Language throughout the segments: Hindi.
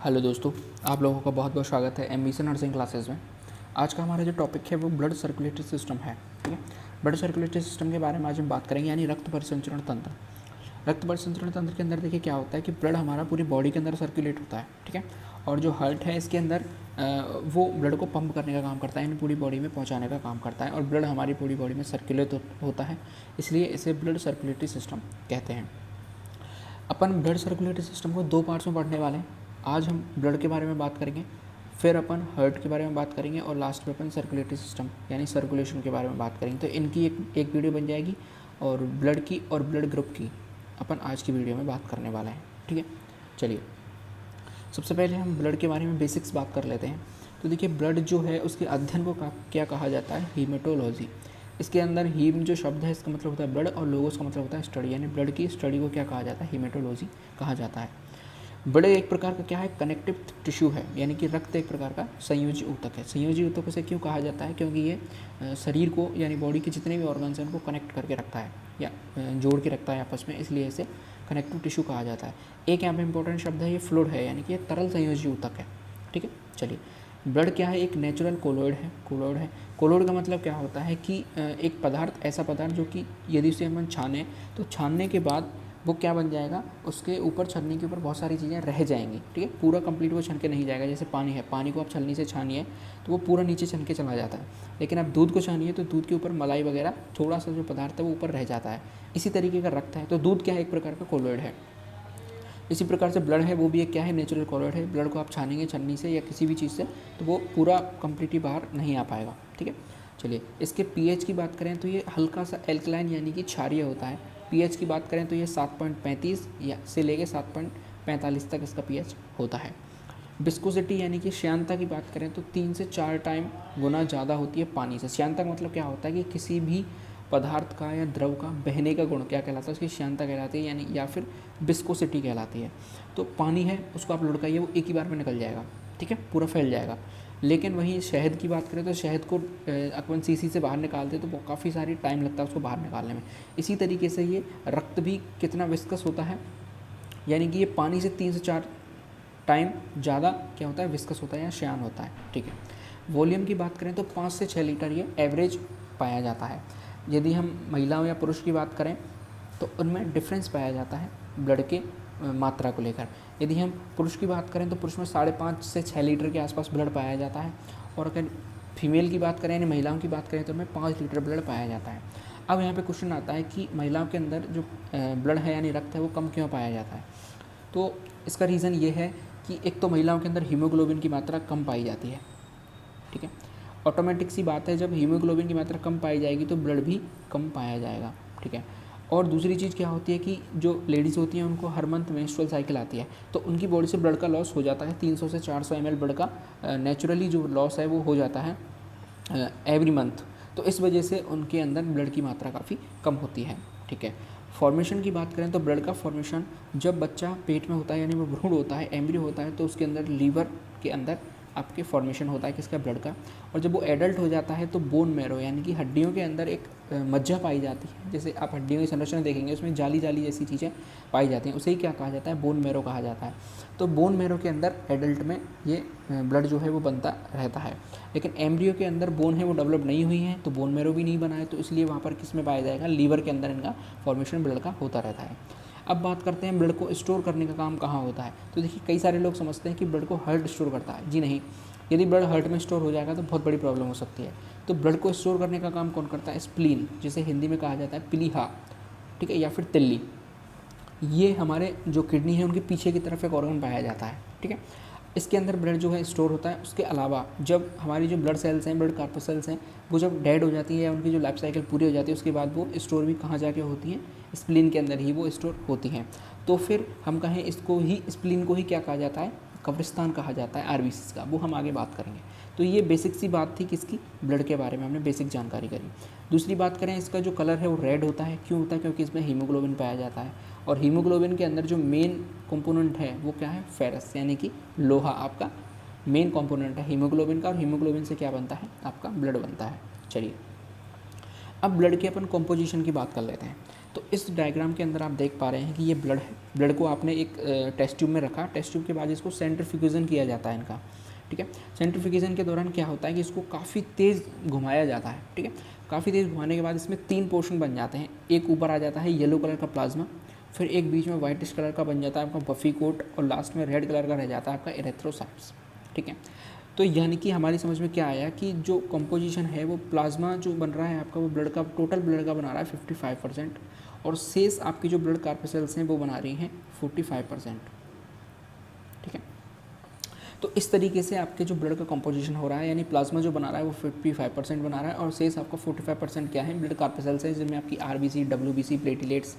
हेलो दोस्तों, आप लोगों का बहुत बहुत स्वागत है एमबीसी नर्सिंग क्लासेस में। आज का हमारा जो टॉपिक है वो ब्लड सर्कुलेटरी सिस्टम है। ठीक है, ब्लड सर्कुलेटरी सिस्टम के बारे में आज हम बात करेंगे, यानी रक्त परिसंचरण तंत्र। रक्त परिसंचरण तंत्र के अंदर देखिए क्या होता है कि ब्लड हमारा पूरी बॉडी के अंदर सर्कुलेट होता है। ठीक है, और जो हार्ट है इसके अंदर वो ब्लड को पंप करने का काम करता है, यानी पूरी बॉडी में पहुँचाने का काम करता है, और ब्लड हमारी पूरी बॉडी में सर्कुलेट होता है, इसलिए इसे ब्लड सर्कुलेटरी सिस्टम कहते हैं। अपन ब्लड सर्कुलेटरी सिस्टम को दो पार्ट्स में पढ़ने वाले हैं। आज हम ब्लड के बारे में बात करेंगे, फिर अपन हार्ट के बारे में बात करेंगे, और लास्ट में अपन सर्कुलेटरी सिस्टम यानी सर्कुलेशन के बारे में बात करेंगे। तो इनकी एक वीडियो बन जाएगी, और ब्लड की और ब्लड ग्रुप की अपन आज की वीडियो में बात करने वाले हैं। ठीक है, चलिए सबसे पहले हम ब्लड के बारे में बेसिक्स बात कर लेते हैं। तो देखिए, ब्लड जो है उसके अध्ययन को क्या कहा जाता है? हीमेटोलॉजी। इसके अंदर हीम जो शब्द है इसका मतलब होता है ब्लड, और लोगोस का मतलब होता है स्टडी, यानी ब्लड की स्टडी को क्या कहा जाता है? हीमेटोलॉजी कहा जाता है। ब्लड एक प्रकार का क्या है? कनेक्टिव टिश्यू है, यानी कि रक्त एक प्रकार का संयोजी ऊतक है। संयोजी ऊतक से क्यों कहा जाता है? क्योंकि ये शरीर को यानी बॉडी के जितने भी ऑर्गन्स हैं उनको कनेक्ट करके रखता है या जोड़ के रखता है आपस में, इसलिए इसे कनेक्टिव टिश्यू कहा जाता है। एक यहाँ पे इंपॉर्टेंट शब्द है, ये फ्लूइड है, यानी कि ये तरल संयोजी ऊतक है। ठीक है, चलिए ब्लड क्या है? एक नेचुरल कोलॉइड है। कोलॉइड का मतलब क्या होता है कि एक पदार्थ, ऐसा पदार्थ जो कि यदि उसे हम छाने तो छानने के बाद वो क्या बन जाएगा? उसके ऊपर छलनी के ऊपर बहुत सारी चीज़ें रह जाएंगी। ठीक है, पूरा कंप्लीट वो छन के नहीं जाएगा। जैसे पानी है, पानी को आप छलनी से छानिए तो वो पूरा नीचे छन के चला जाता है, लेकिन आप दूध को छानिए तो दूध के ऊपर मलाई वगैरह थोड़ा सा जो पदार्थ है वो ऊपर रह जाता है। इसी तरीके का रक्त है, तो दूध क्या है? एक प्रकार का कोलॉइड है। इसी प्रकार से ब्लड है, वो भी एक क्या है? नेचुरल कोलॉइड है। ब्लड को आप छानेंगे छलनी से या किसी भी चीज़ से तो वो पूरा कम्प्लीटली बाहर नहीं आ पाएगा। ठीक है, चलिए इसके पीएच की बात करें तो ये हल्का सा एल्कलाइन यानी कि क्षारीय होता है। पीएच की बात करें तो ये 7.35 या से लेके 7.45 तक इसका पीएच होता है। विस्कोसिटी यानी कि श्यानता की बात करें तो 3 से 4 टाइम गुना ज़्यादा होती है पानी से। श्यानता का मतलब क्या होता है कि किसी भी पदार्थ का या द्रव का बहने का गुण क्या कहलाता है? उसकी श्यानता कहलाती है, यानी या फिर विस्कोसिटी कहलाती है। तो पानी है, उसको आप लुढ़काइए, वो एक ही बार में निकल जाएगा। ठीक है, पूरा फैल जाएगा। लेकिन वहीं शहद की बात करें तो शहद को अपन सीसी से बाहर निकालते तो वो काफ़ी सारी टाइम लगता है उसको बाहर निकालने में। इसी तरीके से ये रक्त भी कितना विस्कस होता है, यानी कि ये पानी से 3 से 4 टाइम ज़्यादा क्या होता है? विस्कस होता है या श्यान होता है। ठीक है, वॉल्यूम की बात करें तो 5 से 6 लीटर ये एवरेज पाया जाता है। यदि हम महिलाओं या पुरुष की बात करें तो उनमें डिफरेंस पाया जाता है ब्लड के मात्रा को लेकर। यदि हम पुरुष की बात करें तो पुरुष में 5.5 से 6 लीटर के आसपास ब्लड पाया जाता है, और अगर फीमेल की बात करें यानी महिलाओं की बात करें तो उनमें 5 लीटर ब्लड पाया जाता है। अब यहाँ पे क्वेश्चन आता है कि महिलाओं के अंदर जो ब्लड है यानी रक्त है वो कम क्यों पाया जाता है? तो इसका रीज़न ये है कि एक तो महिलाओं के अंदर हीमोग्लोबिन की मात्रा कम पाई जाती है। ठीक है, ऑटोमेटिक सी बात है, जब हीमोग्लोबिन की मात्रा कम पाई जाएगी तो ब्लड भी कम पाया जाएगा। ठीक है, और दूसरी चीज़ क्या होती है कि जो लेडीज़ होती हैं उनको हर मंथ मेंस्ट्रुअल साइकिल आती है, तो उनकी बॉडी से ब्लड का लॉस हो जाता है। 300 से 400 ml ब्लड का नेचुरली जो लॉस है वो हो जाता है एवरी मंथ। तो इस वजह से उनके अंदर ब्लड की मात्रा काफ़ी कम होती है। ठीक है, फॉर्मेशन की बात करें तो ब्लड का फॉर्मेशन जब बच्चा पेट में होता है यानी वो भ्रूण होता है, एम्ब्रियो होता है, तो उसके अंदर लीवर के अंदर आपके फॉर्मेशन होता है किसका? ब्लड का। और जब वो एडल्ट हो जाता है तो बोन मैरो यानी कि हड्डियों के अंदर एक मज्जा पाई जाती है। जैसे आप हड्डियों की संरचना देखेंगे उसमें जाली जाली जैसी चीज़ें पाई जाती हैं, उसे ही क्या कहा जाता है? बोन मैरो कहा जाता है। तो बोन मैरो के अंदर एडल्ट में ये ब्लड जो है वो बनता रहता है, लेकिन एम्ब्रियो के अंदर बोन है वो डेवलप नहीं हुई है तो बोन मैरो भी नहीं बना है, तो इसलिए वहाँ पर किस में पाया जाएगा? लीवर के अंदर इनका फॉर्मेशन ब्लड का होता रहता है। अब बात करते हैं ब्लड को स्टोर करने का काम कहाँ होता है। तो देखिए, कई सारे लोग समझते हैं कि ब्लड को हार्ट स्टोर करता है। जी नहीं, यदि ब्लड हार्ट में स्टोर हो जाएगा तो बहुत बड़ी प्रॉब्लम हो सकती है। तो ब्लड को स्टोर करने का काम कौन करता है? स्प्लीन, जिसे हिंदी में कहा जाता है प्लीहा। ठीक है, या फिर तिल्ली। ये हमारे जो किडनी है उनके पीछे की तरफ एक ऑर्गन पाया जाता है। ठीक है, इसके अंदर ब्लड जो है स्टोर होता है। उसके अलावा जब हमारी जो ब्लड सेल्स हैं, ब्लड कार्पसेल्स हैं, वो जब डेड हो जाती है या उनकी जो लाइफ साइकिल पूरी हो जाती है उसके बाद वो स्टोर भी कहाँ जाके होती हैं? स्प्लीन के अंदर ही वो स्टोर होती हैं। तो फिर हम कहें इसको ही, स्प्लीन को ही क्या कहा जाता है? कब्रिस्तान कहा जाता है आरबीसीज का, वो हम आगे बात करेंगे। तो ये बेसिक सी बात थी किसकी? ब्लड के बारे में हमने बेसिक जानकारी करी। दूसरी बात करें, इसका जो कलर है वो रेड होता है। क्यों होता है? क्योंकि इसमें हीमोग्लोबिन पाया जाता है, और हीमोग्लोबिन के अंदर जो मेन कंपोनेंट है वो क्या है? फेरस, यानी कि लोहा आपका मेन कंपोनेंट है हीमोग्लोबिन का, और हीमोग्लोबिन से क्या बनता है? आपका ब्लड बनता है। चलिए अब ब्लड के अपन कॉम्पोजिशन की बात कर लेते हैं। तो इस डायग्राम के अंदर आप देख पा रहे हैं कि ये ब्लड है। ब्लड को आपने एक टेस्ट ट्यूब में रखा, टेस्ट ट्यूब के बाद इसको सेंट्रीफ्यूगेशन किया जाता है इनका, ठीक है। सेंट्रीफ्यूगेशन के दौरान क्या होता है कि इसको काफ़ी तेज़ घुमाया जाता है, ठीक है। काफ़ी तेज़ घुमाने के बाद इसमें 3 पोर्शन बन जाते हैं। एक ऊपर आ जाता है येलो कलर का प्लाज्मा, फिर एक बीच में वाइटिश कलर का बन जाता है आपका बफी कोट, और लास्ट में रेड कलर का रह जाता है आपका एरिथ्रोसाइट्स, ठीक है। तो यानी कि हमारी समझ में क्या आया कि जो कंपोजिशन है वो प्लाज्मा जो बन रहा है आपका वो ब्लड का, टोटल ब्लड का बना रहा है 55%, और शेष आपकी जो ब्लड कार्पेसल्स हैं वो बना रही हैं 45%, ठीक है। तो इस तरीके से आपके जो ब्लड का कंपोजिशन हो रहा है, यानी प्लाज्मा जो बना रहा है वो 55% बना रहा है, और शेष आपका 45% क्या है, ब्लड कार्पेसल्स है, जिनमें आपकी आरबीसी, डब्ल्यूबीसी, प्लेटलेट्स,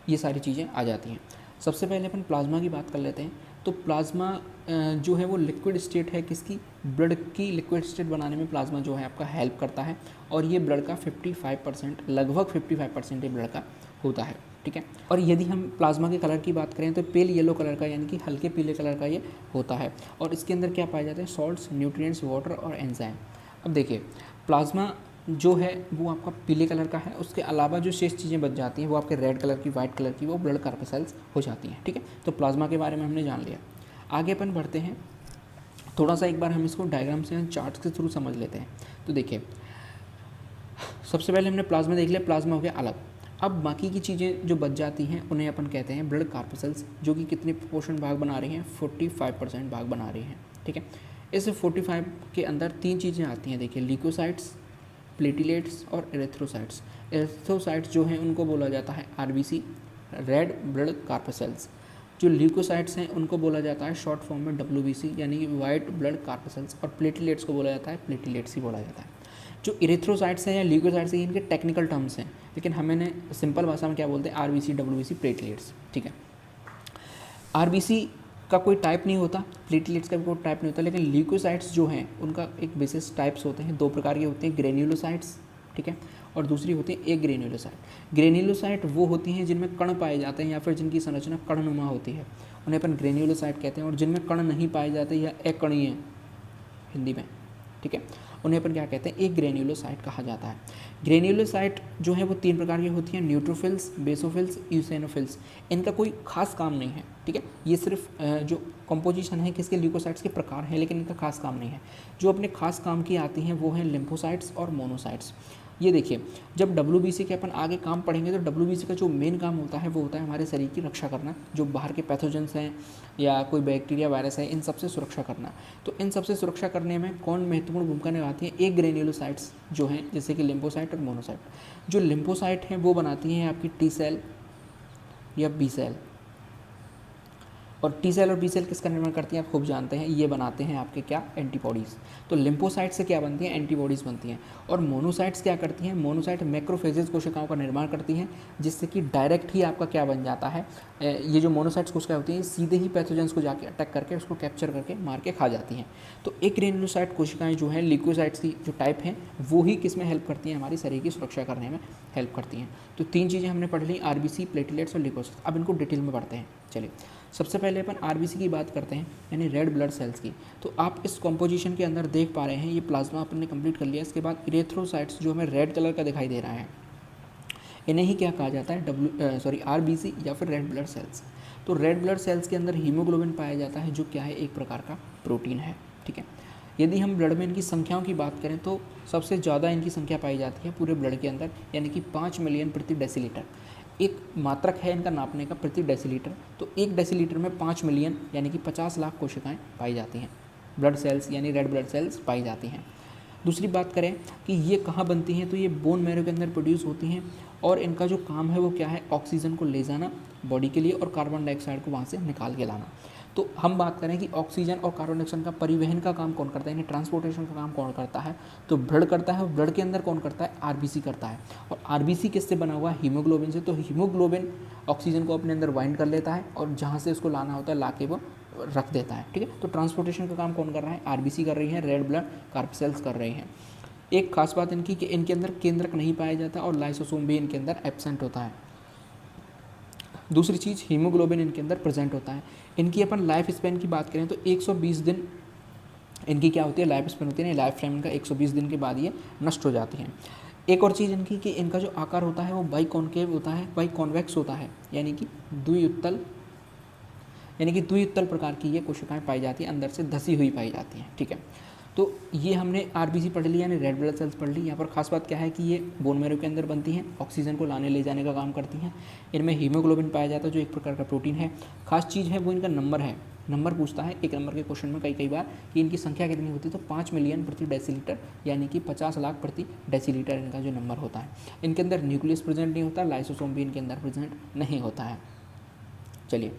ये सारी चीज़ें आ जाती हैं। सबसे पहले अपन प्लाज्मा की बात कर लेते हैं। तो प्लाज्मा जो है वो लिक्विड स्टेट है किसकी, ब्लड की लिक्विड स्टेट बनाने में प्लाज्मा जो है आपका हेल्प करता है, और ये ब्लड का 55%, लगभग 55% ये ब्लड का होता है, ठीक है। और यदि हम प्लाज्मा के कलर की बात करें तो पेल येलो कलर का, यानी कि हल्के पीले कलर का ये होता है, और इसके अंदर क्या पाए जाते हैं, सॉल्ट्स, न्यूट्रिएंट्स, वाटर और एंजाइम। अब देखिए प्लाज्मा जो है वो आपका पीले कलर का है, उसके अलावा जो शेष चीज़ें बच जाती हैं वो आपके रेड कलर की, वाइट कलर की, वो ब्लड कार्पेसल्स हो जाती हैं, ठीक है। तो प्लाज्मा के बारे में हमने जान लिया। आगे अपन बढ़ते हैं, थोड़ा सा एक बार हम इसको डायग्राम से, चार्ट के थ्रू समझ लेते हैं। तो देखिए सबसे पहले हमने प्लाज्मा देख लिया, प्लाज्मा हो गया अलग। अब बाकी की चीज़ें जो बच जाती हैं उन्हें अपन कहते हैं ब्लड कार्पेसल्स, जो कि कितने प्रोपोर्शन भाग बना रही हैं, 45% भाग बना रही हैं, ठीक है। इस 45 के अंदर 3 चीज़ें आती हैं, देखिए ल्यूकोसाइट्स, प्लेटिलेट्स और एरिथ्रोसाइट्स। एरिथ्रोसाइट्स जो हैं उनको बोला जाता है आरबीसी, रेड ब्लड कार्पेसल्स। जो ल्यूकोसाइट्स हैं उनको बोला जाता है शॉर्ट फॉर्म में डब्ल्यूबीसी, यानी कि वाइट ब्लड कार्पेसल्स, और प्लेटिलेट्स को बोला जाता है प्लेटिलेट्स ही बोला जाता है। जो इरेथ्रोसाइट्स हैं या ल्यूकोसाइट्स हैं, इनके टेक्निकल टर्म्स हैं, लेकिन हमें सिंपल भाषा में क्या बोलते हैं, आरबीसी, डब्ल्यूबीसी, प्लेटलेट्स, ठीक है। आरबीसी का कोई टाइप नहीं होता, प्लेटलेट्स का भी कोई टाइप नहीं होता, लेकिन ल्यूकोसाइट्स जो हैं उनका एक विशेष टाइप्स होते हैं, 2 प्रकार के होते हैं, ग्रेन्युलोसाइट्स, ठीक है, और दूसरी होती है ग्रेन्युलोसाइट। ग्रेन्युलोसाइट वो होती हैं जिनमें कण पाए जाते हैं या फिर जिनकी संरचना कणनुमा होती है, उन्हें अपन ग्रेन्युलोसाइट कहते हैं। और जिनमें कण नहीं पाए जाते या अकणीय हिंदी में, ठीक है, उन्हें अपन क्या कहते हैं, एक ग्रेन्युलोसाइट कहा जाता है। ग्रेन्युलोसाइट जो है वो 3 प्रकार की होती हैं, न्यूट्रोफिल्स, बेसोफिल्स, यूसेनोफिल्स। इनका कोई खास काम नहीं है, ठीक है, ये सिर्फ जो कंपोजिशन है किसके, ल्यूकोसाइट्स के प्रकार हैं, लेकिन इनका खास काम नहीं है। जो अपने खास काम की आती हैं वो हैं लिम्फोसाइट्स और मोनोसाइट्स। ये देखिए जब डब्ल्यूबीसी के अपन आगे काम पढ़ेंगे तो डब्ल्यूबीसी का जो मेन काम होता है वो होता है हमारे शरीर की रक्षा करना, जो बाहर के पैथोजेंस हैं या कोई बैक्टीरिया, वायरस है, इन सबसे सुरक्षा करना। तो इन सबसे सुरक्षा करने में कौन महत्वपूर्ण भूमिका निभाती है, एक ग्रेन्युलोसाइट्स जो हैं, जैसे कि लिम्फोसाइट और मोनोसाइट। जो लिम्फोसाइट हैं वो बनाती हैं आपकी टी सेल या बी सेल, और टी सेल और बी सेल किसका निर्माण करती हैं आप खूब जानते हैं, ये बनाते हैं आपके क्या, एंटीबॉडीज़। तो लिम्फोसाइट से क्या बनती हैं, एंटीबॉडीज़ बनती हैं। और मोनोसाइट्स क्या करती हैं, मोनोसाइट मैक्रोफेजेस कोशिकाओं का निर्माण करती हैं, जिससे कि डायरेक्ट ही आपका क्या बन जाता है, ये जो मोनोसाइट्स कोशिकाएं होती हैं सीधे ही पैथोजेंस को जाके अटैक करके उसको कैप्चर करके मार के खा जाती हैं। तो एक ग्रेन्युलोसाइट कोशिकाएं जो हैं, ल्यूकोसाइट्स की जो टाइप हैं, वो ही किस में हेल्प करती हैं, हमारी शरीर की सुरक्षा करने में हेल्प करती हैं। तो 3 चीज़ें हमने पढ़ ली, आरबीसी, प्लेटलेट्स और ल्यूकोसाइट्स। अब इनको डिटेल में पढ़ते हैं। चलिए सबसे पहले अपन आरबीसी की बात करते हैं, यानी रेड ब्लड सेल्स की। तो आप इस कॉम्पोजिशन के अंदर देख पा रहे हैं, ये प्लाज्मा अपन ने कंप्लीट कर लिया। इसके बाद इरेथ्रोसाइट्स जो हमें रेड कलर का दिखाई दे रहा है, इन्हें ही क्या कहा जाता है, आरबीसी या फिर रेड ब्लड सेल्स। तो रेड ब्लड सेल्स के अंदर हीमोग्लोबिन पाया जाता है, जो क्या है, एक प्रकार का प्रोटीन है, ठीक है। यदि हम ब्लड में इनकी संख्याओं की बात करें तो सबसे ज़्यादा इनकी संख्या पाई जाती है पूरे ब्लड के अंदर, यानी कि 5 मिलियन प्रति डेसीलीटर। एक मात्रक है इनका नापने का, प्रति डेसीलीटर। तो 1 डेसीलीटर में 5 मिलियन यानी कि 50 लाख कोशिकाएं पाई जाती हैं, ब्लड सेल्स यानी रेड ब्लड सेल्स पाई जाती हैं। दूसरी बात करें कि ये कहाँ बनती हैं, तो ये बोन मैरो के अंदर प्रोड्यूस होती हैं, और इनका जो काम है वो क्या है, ऑक्सीजन को ले जाना बॉडी के लिए और कार्बन डाइऑक्साइड को वहाँ से निकाल के लाना। तो हम बात करें कि ऑक्सीजन और कार्बन डाइऑक्साइड का परिवहन का काम कौन करता है, यानी ट्रांसपोर्टेशन का काम कौन करता है, तो ब्लड करता है। और ब्लड के अंदर कौन करता है, आरबीसी करता है। और आरबीसी किससे बना हुआ है, हीमोग्लोबिन से। तो हीमोग्लोबिन ऑक्सीजन को अपने अंदर बाइंड कर लेता है और जहाँ से उसको लाना होता है ला के वो रख देता है, ठीक है। तो ट्रांसपोर्टेशन का काम कौन कर रहा है, आरबीसी कर रही है, रेड ब्लड कार्पेसल्स कर रही हैं। एक खास बात इनकी कि इनके अंदर केंद्रक नहीं पाया जाता और लाइसोसोम भी इनके अंदर एब्सेंट होता है। दूसरी चीज़, हीमोग्लोबिन इनके अंदर प्रेजेंट होता है। इनकी अपन लाइफ स्पेन की बात करें तो 120 दिन इनकी क्या होती है, लाइफ स्पेन होती है, लाइफ टाइम इनका 120 दिन के बाद ये नष्ट हो जाती हैं। एक और चीज़ इनकी कि इनका जो आकार होता है वो बाई कॉन्केव होता है, बाई कॉन्वेक्स होता है, यानी कि द्विउत्तल प्रकार की ये कोशिकाएं पाई जाती हैं, अंदर से धसी हुई पाई जाती हैं। ठीक है, तो ये हमने आरबीसी पढ़ ली, यानी रेड ब्लड सेल्स पढ़ ली। यहाँ पर खास बात क्या है कि ये बोन मैरो के अंदर बनती हैं, ऑक्सीजन को लाने ले जाने का काम करती हैं। इनमें हीमोग्लोबिन पाया जाता है जो एक प्रकार का प्रोटीन है। खास चीज़ है वो इनका नंबर है, नंबर पूछता है एक नंबर के क्वेश्चन में कई बार कि इनकी संख्या कितनी होती है, तो 5 मिलियन प्रति डेसीलीटर, यानी कि 50 लाख प्रति डेसीलीटर इनका जो नंबर होता है। इनके अंदर न्यूक्लियस प्रेजेंट नहीं होता, लाइसोसोम भी इनके अंदर प्रेजेंट नहीं होता है। चलिए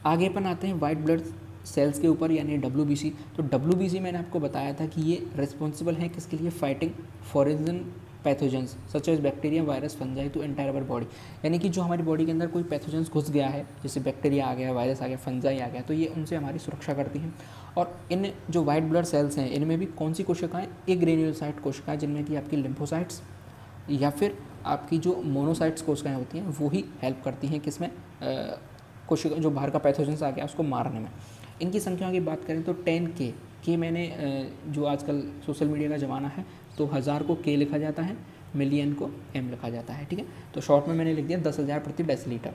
आगे अपन आते हैं वाइट ब्लड सेल्स के ऊपर, यानी WBC। तो WBC मैंने आपको बताया था कि ये रिस्पॉन्सिबल है किसके लिए, fighting foreign pathogens such as bacteria, virus, fungi to entire our body. यानी कि जो हमारी बॉडी के अंदर कोई पैथोजेंस घुस गया है, जैसे बैक्टीरिया आ गया, वायरस आ गया, फंजाई आ गया, तो ये उनसे हमारी सुरक्षा करती हैं। और इन जो वाइट ब्लड सेल्स हैं इनमें भी कौन सी कोशिकाएँ, एक ग्रेन्युलोसाइट कोशिकाएँ, जिनमें कि आपकी लिम्फोसाइट्स या फिर आपकी जो मोनोसाइट्स कोशिकाएँ होती हैं वो ही हेल्प करती हैं किसमें, कोशिका जो बाहर का पैथोजेंस आ गया उसको मारने में। इनकी संख्या की बात करें तो 10K के मैंने जो आजकल सोशल मीडिया का ज़माना है तो 1000 को K लिखा जाता है, मिलियन को M लिखा जाता है। ठीक है, तो शॉर्ट में मैंने लिख दिया 10,000 प्रति डेसीलीटर।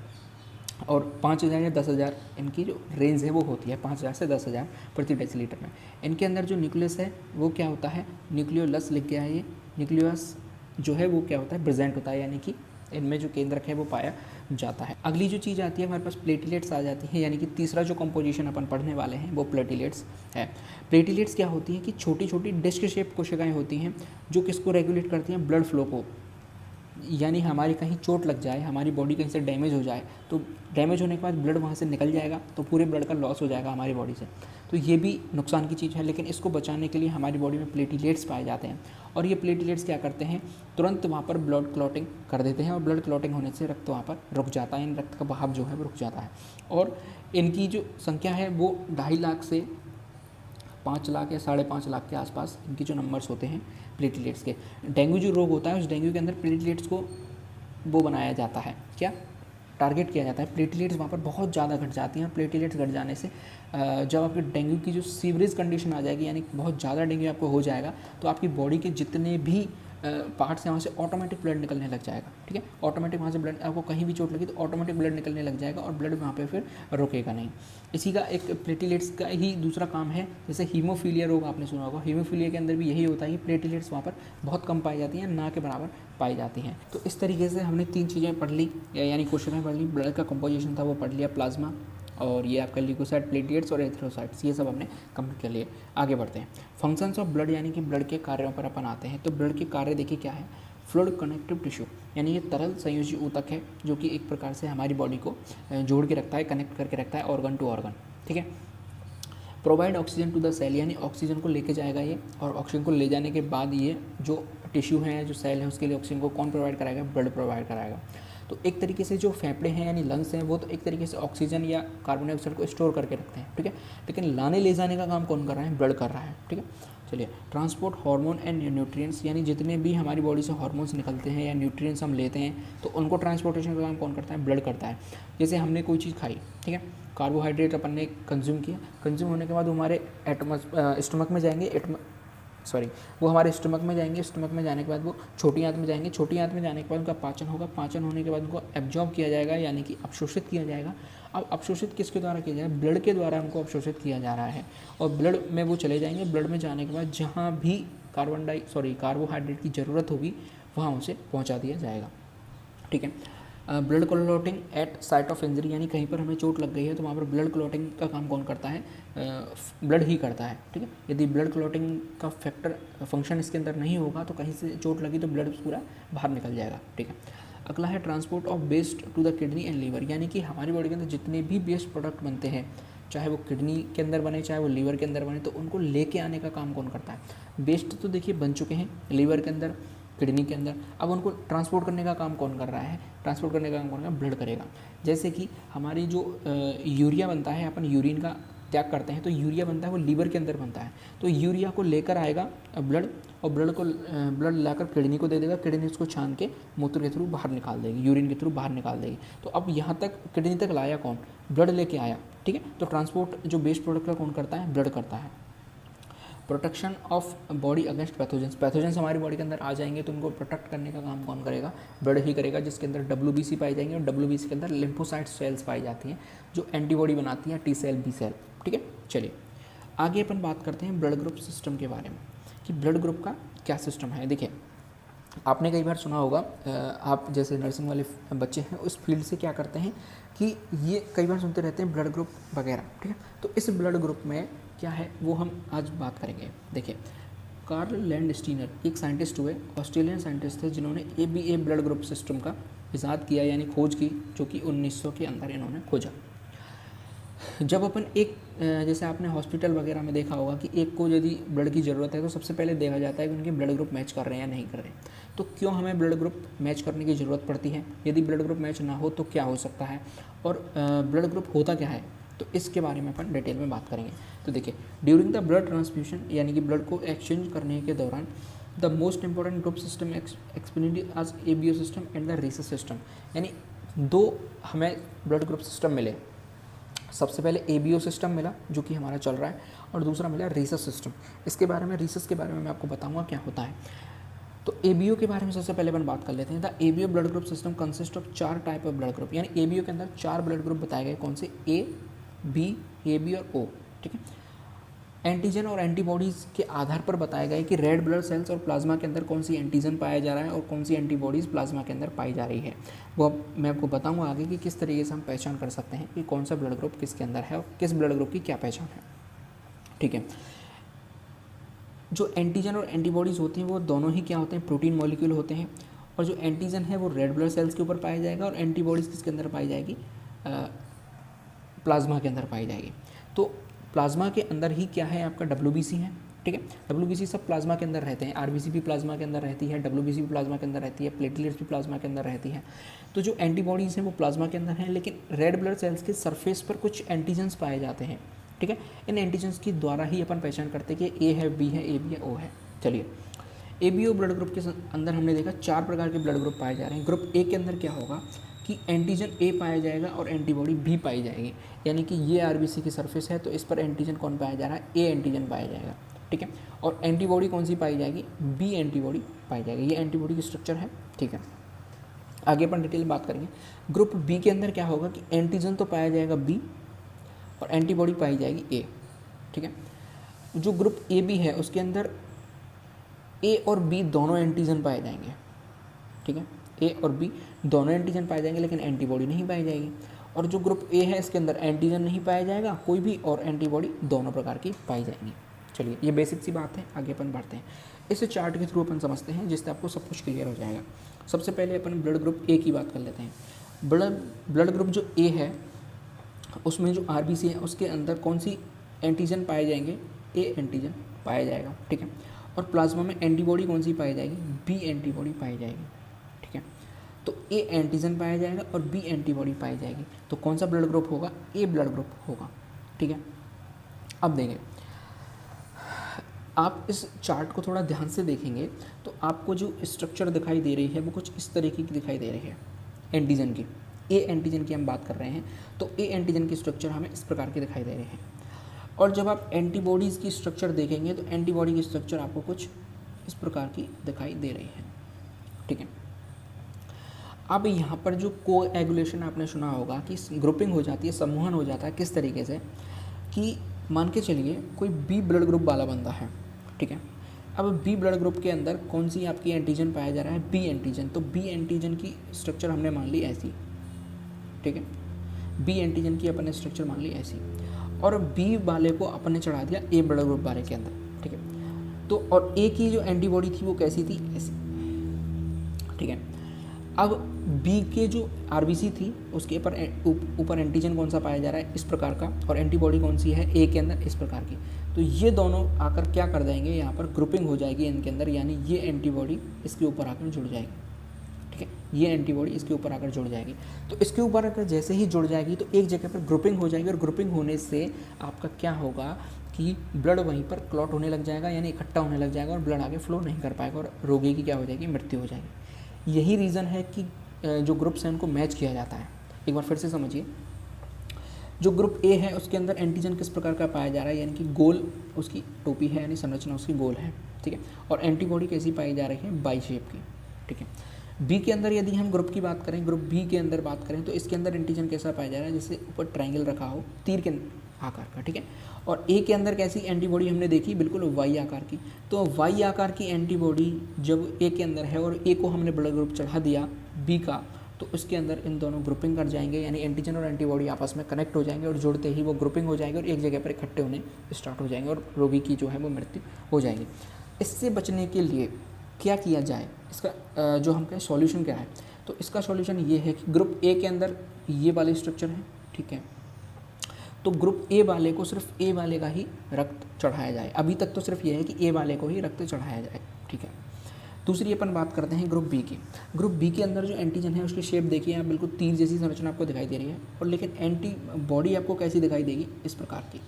और 5,000 या 10,000 इनकी जो रेंज है वो होती है 5,000 से 10,000 प्रति डेसीलीटर में। इनके अंदर जो न्यूक्लियस है वो क्या होता है, न्यूक्लियोलस लिख गया है ये, न्यूक्लियस जो है वो क्या होता है, प्रेजेंट होता है, यानी कि इनमें जो केंद्रक है वो पाया जाता है। अगली जो चीज़ आती है हमारे पास प्लेटिलेट्स आ जाती है, यानी कि तीसरा जो कंपोजिशन अपन पढ़ने वाले हैं वो प्लेटिलेट्स है। प्लेटिलेट्स क्या होती है कि छोटी छोटी डिस्क शेप कोशिकाएं होती हैं जो किसको रेगुलेट करती हैं, ब्लड फ्लो को। यानी हमारी कहीं चोट लग जाए, हमारी बॉडी कहीं से डैमेज हो जाए, तो डैमेज होने के बाद ब्लड वहाँ से निकल जाएगा तो पूरे ब्लड का लॉस हो जाएगा हमारी बॉडी से, तो ये भी नुकसान की चीज़ है। लेकिन इसको बचाने के लिए हमारी बॉडी में प्लेटिलेट्स पाए जाते हैं, और ये प्लेटिलेट्स क्या करते हैं, तुरंत वहाँ पर ब्लड क्लॉटिंग कर देते हैं, और ब्लड क्लॉटिंग होने से रक्त वहाँ पर रुक जाता है, इन रक्त का बहाव जो है वो रुक जाता है। और इनकी जो संख्या है वो 2.5 लाख से 5 लाख या 5.5 लाख के आसपास इनकी जो नंबर्स होते हैं प्लेटिलेट्स के। डेंगू जो रोग होता है उस डेंगू के अंदर प्लेटिलेट्स को वो बनाया जाता है, क्या टारगेट किया जाता है। प्लेटिलेट्स वहाँ पर बहुत ज़्यादा घट जाती हैं, और प्लेटिलेट्स घट जाने से जब आपके डेंगू की जो सीवरेज कंडीशन आ जाएगी, यानी बहुत ज़्यादा डेंगू आपको हो जाएगा, तो आपकी बॉडी के जितने भी पार्ट्स हैं वहाँ से ऑटोमेटिक ब्लड निकलने लग जाएगा। ठीक है, ऑटोमेटिक वहाँ से ब्लड, आपको कहीं भी चोट लगी तो ऑटोमेटिक ब्लड निकलने लग जाएगा, और ब्लड वहाँ पे फिर रुकेगा नहीं। इसी का एक प्लेटिलेट्स का ही दूसरा काम है, जैसे हीमोफीलिया रोग आपने सुना होगा, हीमोफीलिया के अंदर भी यही होता है कि प्लेटिलेट्स वहाँ पर बहुत कम पाई जाती हैं, ना के बराबर पाई जाती हैं। तो इस तरीके से हमने 3 चीज़ें पढ़ ली, यानी कोशिकाएं पढ़ ली, ब्लड का कंपोजिशन था वो पढ़ लिया, प्लाज्मा, और ये आपका ल्यूकोसाइट, प्लेटलेट्स और एरिथ्रोसाइट्स, ये सब हमने कंप्लीट कर लिए। आगे बढ़ते हैं, फंक्शंस ऑफ ब्लड, यानी कि ब्लड के कार्यों पर अपन आते हैं। तो ब्लड के कार्य देखिए क्या है, फ्लूइड कनेक्टिव टिश्यू, यानी ये तरल संयोजी ऊतक है जो कि एक प्रकार से हमारी बॉडी को जोड़ के रखता है, कनेक्ट करके रखता है ऑर्गन टू ऑर्गन। ठीक है, provide oxygen to the cell, यानी ऑक्सीजन को लेके जाएगा ये, और ऑक्सीजन को ले जाने के बाद ये जो टिश्यू है, जो सेल है, उसके लिए ऑक्सीजन को कौन प्रोवाइड कराएगा, ब्लड प्रोवाइड कराएगा। तो एक तरीके से जो फेफड़े हैं यानी लंग्स हैं वो तो एक तरीके से ऑक्सीजन या कार्बन डाइऑक्साइड को स्टोर करके रखते हैं। ठीक है, लेकिन लाने ले जाने का काम कौन कर रहा है, ब्लड कर रहा है। ठीक है, चलिए, ट्रांसपोर्ट हार्मोन एंड न्यूट्रिएंट्स, यानी जितने भी हमारी बॉडी से हार्मोन्स निकलते हैं या न्यूट्रिएंट्स हम लेते हैं तो उनको ट्रांसपोर्टेशन का काम कौन करता है, ब्लड करता है। जैसे हमने कोई चीज़ खाई, ठीक है, कार्बोहाइड्रेट अपन ने कंज्यूम किया, कंज्यूम होने के बाद वो हमारे स्टमक में जाएंगे, वो हमारे स्टमक में जाएंगे, स्टमक में जाने के बाद वो छोटी आंत में जाएंगे, छोटी आंत में जाने के बाद उनका पाचन होगा, पाचन होने के बाद उनको एब्जॉर्ब किया जाएगा, यानी कि अवशोषित किया जाएगा। अब अवशोषित किसके द्वारा किया जाएगा, ब्लड के द्वारा हमको अवशोषित किया जा रहा है, और ब्लड में वो चले जाएंगे। ब्लड में जाने के बाद जहाँ भी कार्बोहाइड्रेट की ज़रूरत होगी वहाँ उसे पहुँचा दिया जाएगा। ठीक है, blood clotting at site of injury, यानी कहीं पर हमें चोट लग गई है तो वहाँ पर ब्लड क्लॉटिंग का काम कौन करता है, ब्लड ही करता है। ठीक है, यदि ब्लड क्लॉटिंग का फंक्शन इसके अंदर नहीं होगा तो कहीं से चोट लगी तो ब्लड पूरा बाहर निकल जाएगा। ठीक है, अगला है transport of waste to the kidney and liver, यानी कि हमारी बॉडी के अंदर जितने भी वेस्ट प्रोडक्ट बनते हैं, चाहे वो किडनी के अंदर बने चाहे वो लीवर के अंदर बने, तो उनको लेके आने का काम कौन करता है। वेस्ट तो देखिए बन चुके हैं लीवर के अंदर, किडनी के अंदर, अब उनको ट्रांसपोर्ट करने का काम कौन कर रहा है, ट्रांसपोर्ट करने का काम कौन करेगा, ब्लड करेगा। जैसे कि हमारी जो यूरिया बनता है, अपन यूरिन का त्याग करते हैं तो यूरिया बनता है वो लीवर के अंदर बनता है, तो यूरिया को लेकर आएगा ब्लड, और ब्लड लाकर किडनी को दे देगा, किडनी उसको छान के मूत्र के थ्रू बाहर निकाल देगी, यूरिन के थ्रू बाहर निकाल देगी। तो अब यहाँ तक किडनी तक लाया कौन, ब्लड लेके आया। ठीक है, तो ट्रांसपोर्ट जो वेस्ट प्रोडक्ट का कौन करता है, ब्लड करता है। Protection of body against pathogens. Pathogens हमारी बॉडी के अंदर आ जाएंगे तो उनको प्रोटेक्ट करने का काम कौन करेगा? ब्लड ही करेगा, जिसके अंदर WBC पाई जाएंगे और WBC के अंदर लिम्फोसाइट सेल्स पाई जाती हैं जो एंटीबॉडी बनाती हैं, T सेल, B सेल। ठीक है, चलिए आगे अपन बात करते हैं ब्लड ग्रुप सिस्टम के बारे में कि ब्लड ग्रुप का क्या सिस्टम है। देखिए आपने कई बार सुना होगा, आप जैसे नर्सिंग वाले बच्चे हैं उस फील्ड से क्या करते हैं कि ये कई बार सुनते रहते हैं ब्लड ग्रुप वगैरह। ठीक है, तो इस ब्लड ग्रुप में क्या है वो हम आज बात करेंगे। देखिए कार्ल लैंडस्टीनर एक साइंटिस्ट हुए, ऑस्ट्रेलियन साइंटिस्ट थे, जिन्होंने ABA ब्लड ग्रुप सिस्टम का इजाद किया यानी खोज की, जो कि 1900 के अंदर इन्होंने खोजा। जब अपन एक जैसे आपने हॉस्पिटल वगैरह में देखा होगा कि एक को यदि ब्लड की ज़रूरत है तो सबसे पहले देखा जाता है कि उनके ब्लड ग्रुप मैच कर रहे हैं या नहीं कर रहे हैं। तो क्यों हमें ब्लड ग्रुप मैच करने की ज़रूरत पड़ती है? यदि ब्लड ग्रुप मैच ना हो तो क्या हो सकता है, और ब्लड ग्रुप होता क्या है, तो इसके बारे में अपन डिटेल में बात करेंगे। तो देखिए ड्यूरिंग द ब्लड ट्रांसफ्यूशन यानी कि ब्लड को एक्सचेंज करने के दौरान the most important group system explained as ABO system and the Rhesus system. यानी दो हमें ब्लड ग्रुप सिस्टम मिले, सबसे पहले ABO सिस्टम मिला जो कि हमारा चल रहा है, और दूसरा मिला रीसस सिस्टम। इसके बारे में, रीसस के बारे में मैं आपको बताऊंगा क्या होता है। तो ABO के बारे में सबसे पहले अपन बात कर लेते हैं। The ABO blood group system consist of 4 type of blood group, यानी ABO के अंदर 4 ब्लड ग्रुप बताए गए। कौन से? A, B, AB और O। ठीक है, एंटीजन और एंटीबॉडीज़ के आधार पर बताया गया है कि रेड ब्लड सेल्स और प्लाज्मा के अंदर कौन सी एंटीजन पाया जा रहा है और कौन सी एंटीबॉडीज़ प्लाज्मा के अंदर पाई जा रही है। वो अब मैं आपको बताऊंगा आगे कि किस तरीके से हम पहचान कर सकते हैं कि कौन सा ब्लड ग्रुप किसके अंदर है और किस ब्लड ग्रुप की क्या पहचान है। ठीक है, जो एंटीजन और एंटीबॉडीज़ होती हैं वो दोनों ही क्या होते हैं? प्रोटीन मॉलिक्यूल होते हैं। और जो एंटीजन है वो रेड ब्लड सेल्स के ऊपर पाया जाएगा और एंटीबॉडीज़ किसके अंदर पाई जाएगी? प्लाज्मा के अंदर पाई जाएगी। तो प्लाज्मा के अंदर ही क्या है? आपका WBC है। ठीक है, WBC सब प्लाज्मा के अंदर रहते हैं, RBC भी प्लाज्मा के अंदर रहती है, WBC भी प्लाज्मा के अंदर रहती है, प्लेटलेट्स भी प्लाज्मा के अंदर रहती है। तो जो एंटीबॉडीज़ हैं वो प्लाज्मा के अंदर हैं, लेकिन रेड ब्लड सेल्स के सरफेस पर कुछ एंटीजन्स पाए जाते हैं। ठीक है, इन एंटीजन्स के द्वारा ही अपन पहचान करते हैं कि A है, B है, AB है, O है। चलिए ABO ब्लड ग्रुप के अंदर हमने देखा 4 प्रकार के ब्लड ग्रुप पाए जा रहे हैं। ग्रुप A के अंदर क्या होगा कि एंटीजन A पाया जाएगा और एंटीबॉडी B पाई जाएगी, यानी कि ये RBC की सरफेस है तो इस पर एंटीजन कौन पाया जा रहा है? A एंटीजन पाया जाएगा। ठीक है, और एंटीबॉडी कौन सी पाई जाएगी? B एंटीबॉडी पाई जाएगी। ये एंटीबॉडी की स्ट्रक्चर है। ठीक है, आगे अपन डिटेल में बात करेंगे। ग्रुप B के अंदर क्या होगा कि एंटीजन तो पाया जाएगा B और एंटीबॉडी पाई जाएगी A। ठीक है, जो ग्रुप AB है उसके अंदर A और B दोनों एंटीजन पाए जाएंगे। ठीक है, A और B दोनों एंटीजन पाए जाएंगे लेकिन एंटीबॉडी नहीं पाई जाएगी। और जो ग्रुप A है इसके अंदर एंटीजन नहीं पाया जाएगा कोई भी, और एंटीबॉडी दोनों प्रकार की पाई जाएंगी। चलिए ये बेसिक सी बात है, आगे अपन बढ़ते हैं। इस चार्ट के थ्रू अपन समझते हैं जिससे आपको सब कुछ क्लियर हो जाएगा। सबसे पहले अपन ब्लड ग्रुप A की बात कर लेते हैं। ब्लड ग्रुप जो A है उसमें जो RBC है उसके अंदर कौन सी एंटीजन पाए जाएंगे? A एंटीजन पाया जाएगा। ठीक है, और प्लाज्मा में एंटीबॉडी कौन सी पाई जाएगी? B एंटीबॉडी पाई जाएगी। ठीक है, तो A एंटीजन पाया जाएगा और B एंटीबॉडी पाई जाएगी। तो कौन सा ब्लड ग्रुप होगा? A ब्लड ग्रुप होगा। ठीक है, अब देखें आप इस चार्ट को थोड़ा ध्यान से देखेंगे तो आपको जो स्ट्रक्चर दिखाई दे रही है वो कुछ इस तरीके की दिखाई दे रही है एंटीजन की। A एंटीजन की हम बात कर रहे हैं तो A एंटीजन की स्ट्रक्चर हमें इस प्रकार की दिखाई दे रही है। और जब आप एंटीबॉडीज़ की स्ट्रक्चर देखेंगे तो एंटीबॉडी की स्ट्रक्चर आपको कुछ इस प्रकार की दिखाई दे रही है। ठीक है, अब यहाँ पर जो कोएगुलेशन आपने सुना होगा कि ग्रुपिंग हो जाती है, समूहन हो जाता है, किस तरीके से कि मान के चलिए कोई B ब्लड ग्रुप वाला बंदा है। ठीक है, अब B ब्लड ग्रुप के अंदर कौन सी आपकी एंटीजन पाया जा रहा है? B antigen. तो B एंटीजन की स्ट्रक्चर हमने मान ली ऐसी। ठीक है, B एंटीजन की अपन ने स्ट्रक्चर मान ली ऐसी, और B वाले को अपन ने चढ़ा दिया A ब्लड ग्रुप वाले के अंदर। ठीक है, तो और A की जो एंटीबॉडी थी वो कैसी थी? ऐसी। ठीक है, अब B के जो RBC थी उसके ऊपर एंटीजन कौन सा पाया जा रहा है? इस प्रकार का, और एंटीबॉडी कौन सी है? A के अंदर इस प्रकार की। तो ये दोनों आकर क्या कर देंगे? यहाँ पर ग्रुपिंग हो जाएगी इनके अंदर, यानी ये एंटीबॉडी इसके ऊपर आकर जुड़ जाएगी। ठीक है, ये एंटीबॉडी इसके ऊपर आकर जुड़ जाएगी। तो इसके ऊपर आकर जैसे ही जुड़ जाएगी तो एक जगह पर ग्रुपिंग हो जाएगी, और ग्रुपिंग होने से आपका क्या होगा कि ब्लड वहीं पर क्लॉट होने लग जाएगा, यानी इकट्ठा होने लग जाएगा, और ब्लड आगे फ्लो नहीं कर पाएगा और रोगी की क्या हो जाएगी? मृत्यु हो जाएगी। यही रीज़न है कि जो ग्रुप्स हैं उनको मैच किया जाता है। एक बार फिर से समझिए जो ग्रुप ए है उसके अंदर एंटीजन किस प्रकार का पाया जा रहा है, यानी कि गोल उसकी टोपी है, यानी संरचना उसकी गोल है, ठीक है। और एंटीबॉडी कैसी पाई जा रही है, बाई शेप की, ठीक है। बी के अंदर यदि हम ग्रुप की बात करें, ग्रुप बी के अंदर बात करें, तो इसके अंदर एंटीजन कैसा पाया जा रहा है, जैसे ऊपर ट्रायंगल रखा हो तीर के आकार का, ठीक है। और ए के अंदर कैसी एंटीबॉडी हमने देखी, बिल्कुल वाई आकार की। तो वाई आकार की एंटीबॉडी जब ए के अंदर है और ए को हमने ब्लड ग्रुप चढ़ा दिया बी का, तो उसके अंदर इन दोनों ग्रुपिंग कर जाएंगे, यानी एंटीजन और एंटीबॉडी आपस में कनेक्ट हो जाएंगे और जुड़ते ही वो ग्रुपिंग हो जाएंगे और एक जगह पर इकट्ठे होने स्टार्ट हो जाएंगे और रोगी की जो है वो मृत्यु हो जाएगी। इससे बचने के लिए क्या किया जाए, इसका जो हम कहें सॉल्यूशन क्या है, तो इसका सॉल्यूशन ये है कि ग्रुप ए के अंदर ये वाले स्ट्रक्चर है, ठीक है। तो ग्रुप ए वाले को सिर्फ ए वाले का ही रक्त चढ़ाया जाए। अभी तक तो सिर्फ ये है कि ए वाले को ही रक्त चढ़ाया जाए, ठीक है। दूसरी अपन बात करते हैं ग्रुप बी की। ग्रुप बी के अंदर जो एंटीजन है उसकी शेप देखिए, यहाँ बिल्कुल तीर जैसी संरचना आपको दिखाई दे रही है, और लेकिन एंटीबॉडी आपको कैसी दिखाई देगी, इस प्रकार की,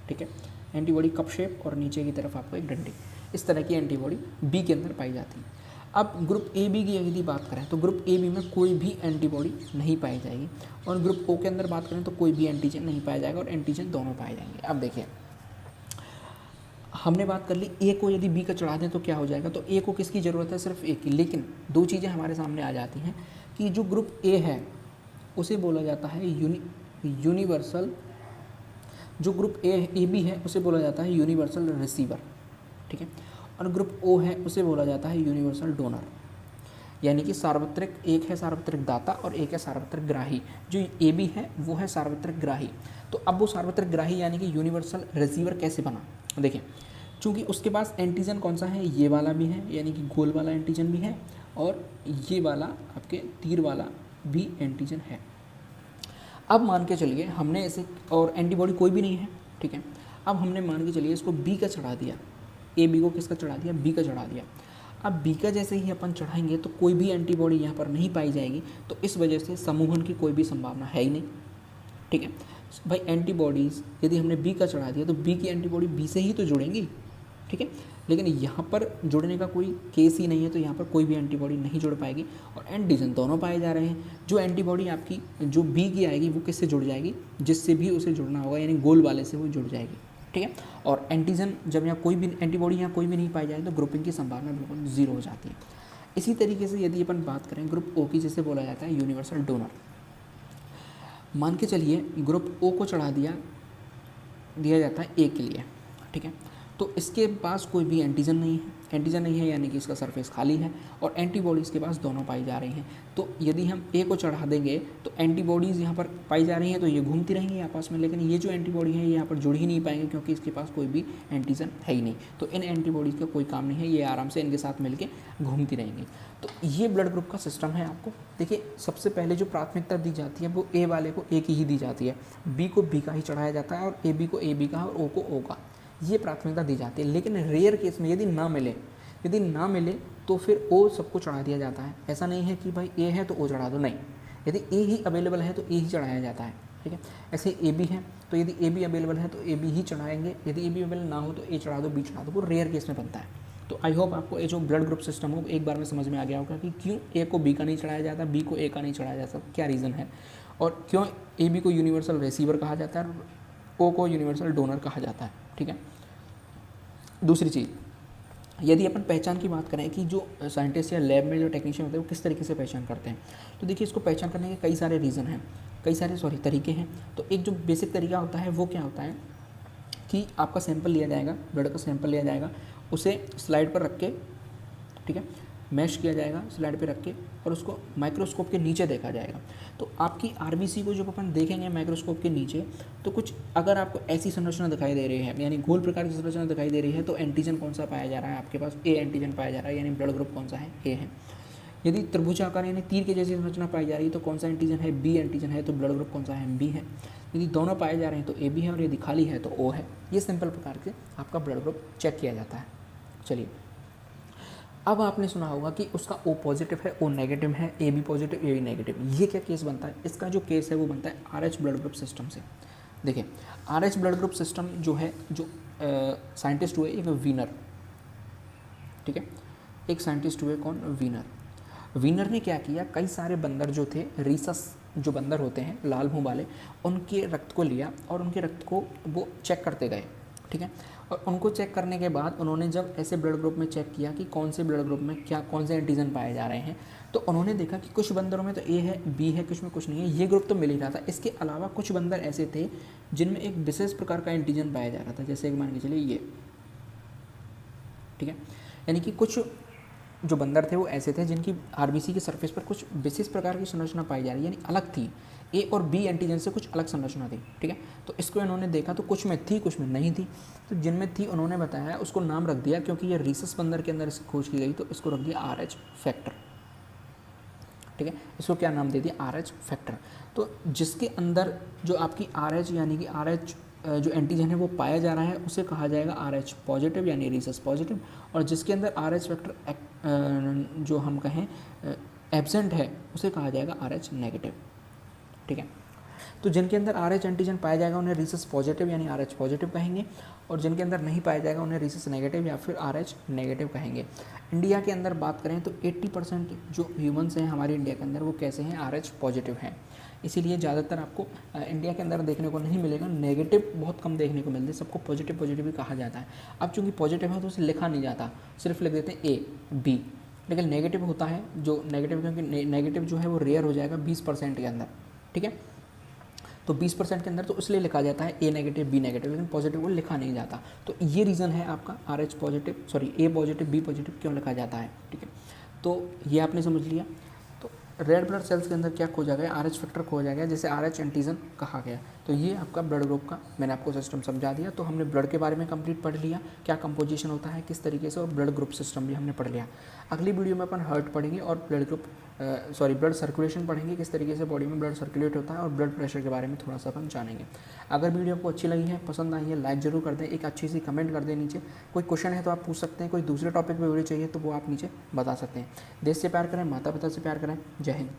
ठीक है। एंटीबॉडी कप शेप और नीचे की तरफ आपको एक डंडी, इस तरह की एंटीबॉडी बी के अंदर पाई जाती है। अब ग्रुप ए बी की यदि बात करें तो ग्रुप ए बी में कोई भी एंटीबॉडी नहीं पाई जाएगी, और ग्रुप ओ के अंदर बात करें तो कोई भी एंटीजन नहीं पाया जाएगा और एंटीजन दोनों पाए जाएंगे। अब देखिए, हमने बात कर ली ए को यदि बी का चढ़ा दें तो क्या हो जाएगा, तो ए को किसकी ज़रूरत है, सिर्फ ए की। लेकिन दो चीज़ें हमारे सामने आ जाती हैं कि जो ग्रुप ए है उसे बोला जाता है यूनिवर्सल, जो ग्रुप ए बी है उसे बोला जाता है यूनिवर्सल रिसीवर, ठीक है। और ग्रुप ओ है उसे बोला जाता है यूनिवर्सल डोनर, यानी कि सार्वत्रिक, एक है सार्वत्रिक दाता और एक है सार्वत्रिक ग्राही। जो ए बी है वो है सार्वत्रिक ग्राही। तो अब वो सार्वत्रिक ग्राही यानी कि यूनिवर्सल रिसीवर कैसे बना, देखिए, चूँकि उसके पास एंटीजन कौन सा है, ये वाला भी है, यानी कि गोल वाला एंटीजन भी है, और ये वाला आपके तीर वाला भी एंटीजन है। अब मान के चलिए हमने ऐसे, और एंटीबॉडी कोई भी नहीं है, ठीक है। अब हमने मान के चलिए इसको बी का चढ़ा दिया, ए बी को किसका चढ़ा दिया, बी का चढ़ा दिया। अब बी का जैसे ही अपन चढ़ाएंगे तो कोई भी एंटीबॉडी यहाँ पर नहीं पाई जाएगी, तो इस वजह से समूहन की कोई भी संभावना है ही नहीं, ठीक है भाई। एंटीबॉडीज़ यदि हमने बी का चढ़ा दिया तो बी की एंटीबॉडी बी से ही तो जुड़ेंगी, ठीक है। लेकिन यहाँ पर जुड़ने का कोई केस ही नहीं है, तो यहाँ पर कोई भी एंटीबॉडी नहीं जुड़ पाएगी और एंटीजन दोनों पाए जा रहे हैं। जो एंटीबॉडी आपकी जो बी की आएगी वो किससे जुड़ जाएगी, जिससे भी उसे जुड़ना होगा, यानी गोल वाले से वो जुड़ जाएगी, ठीक है। और एंटीजन जब यहाँ कोई भी एंटीबॉडी यहाँ कोई भी नहीं पाई जाए तो ग्रुपिंग की संभावना बिल्कुल जीरो हो जाती है। इसी तरीके से यदि अपन बात करें ग्रुप ओ की, जिसे बोला जाता है यूनिवर्सल डोनर, मान के चलिए ग्रुप ओ को चढ़ा दिया जाता है ए के लिए, ठीक है। तो इसके पास कोई भी एंटीजन नहीं है, यानी कि इसका सरफेस खाली है, और एंटीबॉडीज़ के पास दोनों पाई जा रही हैं। तो यदि हम ए को चढ़ा देंगे तो एंटीबॉडीज़ यहाँ पर पाई जा रही हैं, तो ये घूमती रहेंगी आपस में, लेकिन ये जो एंटीबॉडी है ये यहाँ पर जुड़ ही नहीं पाएंगे क्योंकि इसके पास कोई भी एंटीजन है ही नहीं। तो इन एंटीबॉडीज़ का कोई काम नहीं है, ये आराम से इनके साथ मिलकर घूमती रहेंगी। तो ये ब्लड ग्रुप का सिस्टम है। आपको देखिए, सबसे पहले जो प्राथमिकता दी जाती है वो ए वाले को ए की ही दी जाती है, बी को बी का ही चढ़ाया जाता है, और ए बी को ए बी का और ओ को ओ का, ये प्राथमिकता दी जाती है। लेकिन रेयर केस में यदि ना मिले तो फिर ओ सबको चढ़ा दिया जाता है। ऐसा नहीं है कि भाई ए है तो ओ चढ़ा दो, नहीं, यदि ए ही अवेलेबल है तो ए ही चढ़ाया जाता है, ठीक है। ऐसे ए बी है तो यदि ए बी अवेलेबल है तो ए बी ही चढ़ाएंगे, यदि ए बी अवेलेबल ना हो तो ए चढ़ा दो, बी चढ़ा दो, वो रेयर केस में बनता है। तो आई होप आपको ये जो ब्लड ग्रुप सिस्टम हो एक बार में समझ में आ गया होगा कि क्यों ए को बी का नहीं चढ़ाया जाता, बी को ए का नहीं चढ़ाया जाता, क्या रीज़न है, और क्यों ए बी को यूनिवर्सल रिसीवर कहा जाता है और ओ को यूनिवर्सल डोनर कहा जाता है, ठीक है। दूसरी चीज़, यदि अपन पहचान की बात करें कि जो साइंटिस्ट या लैब में जो टेक्नीशियन होते हैं वो किस तरीके से पहचान करते हैं, तो देखिए इसको पहचान करने के कई सारे रीज़न हैं, तरीके हैं। तो एक जो बेसिक तरीका होता है वो क्या होता है कि आपका सैंपल लिया जाएगा, ब्लड का सैंपल लिया जाएगा, उसे स्लाइड पर रख के, ठीक है, मैश किया जाएगा स्लाइड पे रख के, और उसको माइक्रोस्कोप के नीचे देखा जाएगा। तो आपकी आरबीसी को जब अपन देखेंगे माइक्रोस्कोप के नीचे, तो कुछ अगर आपको ऐसी संरचना दिखाई दे रही है, यानी गोल प्रकार की संरचना दिखाई दे रही है, तो एंटीजन कौन सा पाया जा रहा है, आपके पास ए एंटीजन पाया जा रहा है, यानी ब्लड ग्रुप कौन सा है, ए है। यदि त्रिभुजाकार यानी तीर के जैसी संरचना पाई जा रही है तो कौन सा एंटीजन है, बी एंटीजन है, तो ब्लड ग्रुप कौन सा है, बी है। यदि दोनों पाए जा रहे हैं तो ए बी है, और यदि खाली है तो ओ है। ये सिंपल प्रकार से आपका ब्लड ग्रुप चेक किया जाता है। चलिए, अब आपने सुना होगा कि उसका ओ पॉजिटिव है, ओ नेगेटिव है, A B positive, A B negative. ये क्या केस बनता है, इसका जो केस है वो बनता है RH ब्लड ग्रुप सिस्टम से। देखिए, RH ब्लड ग्रुप सिस्टम जो है, जो साइंटिस्ट हुए एक वीनर, ठीक है, एक साइंटिस्ट हुए कौन, वीनर ने क्या किया, कई सारे बंदर जो थे रीसस जो बंदर होते हैं लाल मुंह वाले, उनके रक्त को लिया और उनके रक्त को वो चेक करते गए, ठीक है। और उनको चेक करने के बाद उन्होंने जब ऐसे ब्लड ग्रुप में चेक किया कि कौन से ब्लड ग्रुप में क्या कौन से एंटीजन पाए जा रहे हैं, तो उन्होंने देखा कि कुछ बंदरों में तो ए है, बी है, कुछ में कुछ नहीं है, ये ग्रुप तो मिल ही रहा था। इसके अलावा कुछ बंदर ऐसे थे जिनमें एक विशेष प्रकार का एंटीजन पाया जा रहा था, जैसे मान के चलिए ये, ठीक है। यानी कि कुछ जो बंदर थे वो ऐसे थे जिनकी आरबीसी की सरफेस पर कुछ विशेष प्रकार की संरचना पाई जा रही है, यानी अलग थी, ए और बी एंटीजन से कुछ अलग संरचना थी, ठीक है। तो इसको इन्होंने देखा तो कुछ में थी कुछ में नहीं थी, तो जिनमें थी उन्होंने बताया, उसको नाम रख दिया, क्योंकि ये रीसस बंदर के अंदर इसकी खोज की गई तो इसको रख दिया RH फैक्टर, ठीक है। इसको क्या नाम दे दिया, RH फैक्टर। तो जिसके अंदर जो आपकी RH यानी कि RH जो एंटीजन है वो पाया जा रहा है उसे कहा जाएगा RH पॉजिटिव यानी रीसस पॉजिटिव, और जिसके अंदर RH फैक्टर जो हम कहें एब्सेंट है उसे कहा जाएगा RH नेगेटिव, ठीक है। तो जिनके अंदर RH एंटीजन पाया जाएगा उन्हें रीसस पॉजिटिव यानी RH पॉजिटिव कहेंगे, और जिनके अंदर नहीं पाया जाएगा उन्हें रीसस नेगेटिव या फिर RH नेगेटिव कहेंगे। इंडिया के अंदर बात करें तो 80% जो ह्यूमंस हैं हमारे इंडिया के अंदर वो कैसे हैं, RH पॉजिटिव हैं। इसीलिए ज़्यादातर आपको इंडिया के अंदर देखने को नहीं मिलेगा, नेगेटिव बहुत कम देखने को मिलते हैं, सबको पॉजिटिव पॉजिटिव ही कहा जाता है। अब चूँकि पॉजिटिव है तो उसे लिखा नहीं जाता, सिर्फ लिख देते हैं A B, लेकिन नेगेटिव होता है जो नेगेटिव, क्योंकि नेगेटिव जो है वो रेयर हो जाएगा 20% के अंदर, ठीक है। तो 20% के अंदर तो इसलिए लिखा जाता है A नेगेटिव B नेगेटिव, लेकिन पॉजिटिव को लिखा नहीं जाता। तो ये रीज़न है आपका RH positive A positive B positive क्यों लिखा जाता है, ठीक है। तो ये आपने समझ लिया। तो रेड ब्लड सेल्स के अंदर क्या खोजा गया, RH फैक्टर खोजा गया, जैसे RH एंटीजन कहा गया। तो ये आपका ब्लड ग्रुप का मैंने आपको सिस्टम समझा दिया। तो हमने ब्लड के बारे में कंप्लीट पढ़ लिया, क्या कंपोजिशन होता है किस तरीके से, और ब्लड ग्रुप सिस्टम भी हमने पढ़ लिया। अगली वीडियो में अपन हार्ट पढ़ेंगे और ब्लड सर्कुलेशन पढ़ेंगे, किस तरीके से बॉडी में ब्लड सर्कुलेट होता है, और ब्लड प्रेशर के बारे में थोड़ा सा अपन जानेंगे। अगर वीडियो आपको अच्छी लगी है, पसंद आई है, लाइक जरूर कर दें, एक अच्छी सी कमेंट कर दें नीचे। कोई क्वेश्चन है तो आप पूछ सकते हैं, कोई दूसरे टॉपिक पर वीडियो चाहिए तो वो आप नीचे बता सकते हैं। देश से प्यार करें, माता पिता से प्यार करें। जय हिंद।